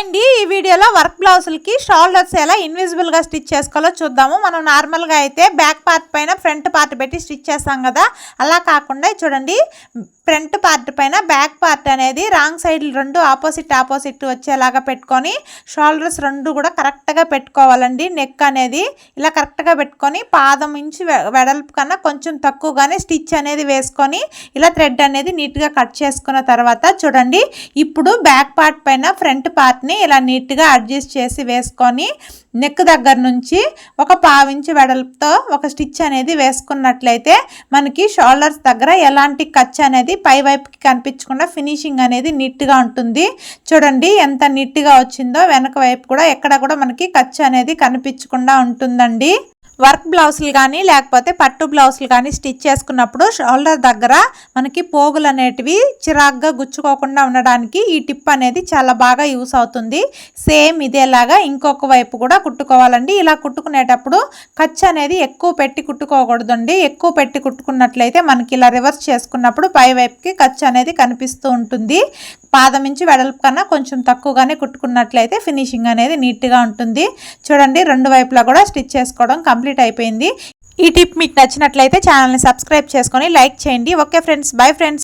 అండి ఈ వీడియోలో వర్క్ బ్లౌజులకి షోల్డర్స్ ఎలా ఇన్విజిబుల్ గా స్టిచ్ చేసుకోవాలో చూద్దాము. మనం నార్మల్ గా అయితే బ్యాక్ పార్ట్ పైన ఫ్రంట్ పార్ట్ పెట్టి స్టిచ్ చేస్తాం కదా, అలా కాకుండా చూడండి ఫ్రంట్ పార్ట్ పైన బ్యాక్ పార్ట్ అనేది రాంగ్ సైడ్ రెండు ఆపోజిట్ వచ్చేలాగా పెట్టుకొని షోల్డర్స్ రెండు కూడా కరెక్ట్గా పెట్టుకోవాలండి. నెక్ అనేది ఇలా కరెక్ట్గా పెట్టుకొని పాదం ఇంచు వెడల్పు కన్నా కొంచెం తక్కువగానే స్టిచ్ అనేది వేసుకొని ఇలా థ్రెడ్ అనేది నీట్గా కట్ చేసుకున్న తర్వాత చూడండి ఇప్పుడు బ్యాక్ పార్ట్ పైన ఫ్రంట్ పార్ట్ని ఇలా నీట్గా అడ్జస్ట్ చేసి వేసుకొని నెక్ దగ్గర నుంచి ఒక పావించి వెడల్పుతో ఒక స్టిచ్ అనేది వేసుకున్నట్లయితే మనకి షోల్డర్స్ దగ్గర ఎలాంటి కచ్ అనేది పై వైపుకి కనిపించకుండా ఫినిషింగ్ అనేది నీట్గా ఉంటుంది. చూడండి ఎంత నీట్గా వచ్చిందో, వెనక వైపు కూడా ఎక్కడ కూడా మనకి కచ్ అనేది కనిపించకుండా ఉంటుందండి. వర్క్ బ్లౌజులు కానీ లేకపోతే పట్టు బ్లౌజులు కానీ స్టిచ్ చేసుకున్నప్పుడు షోల్డర్ దగ్గర మనకి పోగులు అనేటివి చిరాగ్గా గుచ్చుకోకుండా ఉండడానికి ఈ టిప్ అనేది చాలా బాగా యూస్ అవుతుంది. సేమ్ ఇదేలాగా ఇంకొక వైపు కూడా కుట్టుకోవాలండి. ఇలా కుట్టుకునేటప్పుడు ఖర్చు అనేది ఎక్కువ పెట్టి కుట్టుకోకూడదండి. ఎక్కువ పెట్టి కుట్టుకున్నట్లయితే మనకి ఇలా రివర్స్ చేసుకున్నప్పుడు పై వైపుకి ఖర్చు అనేది కనిపిస్తూ ఉంటుంది. పాదం నుంచి వెడల్పు కన్నా కొంచెం తక్కువగానే కుట్టుకున్నట్లయితే ఫినిషింగ్ అనేది నీట్గా ఉంటుంది. చూడండి రెండు వైపులా కూడా స్టిచ్ చేసుకోవడం కంప్లీట్ అయిపోయింది. ఈ టిప్ మీకు నచ్చినట్లయితే ఛానల్ని సబ్స్క్రైబ్ చేసుకొని లైక్ చేయండి. Okay friends, bye friends.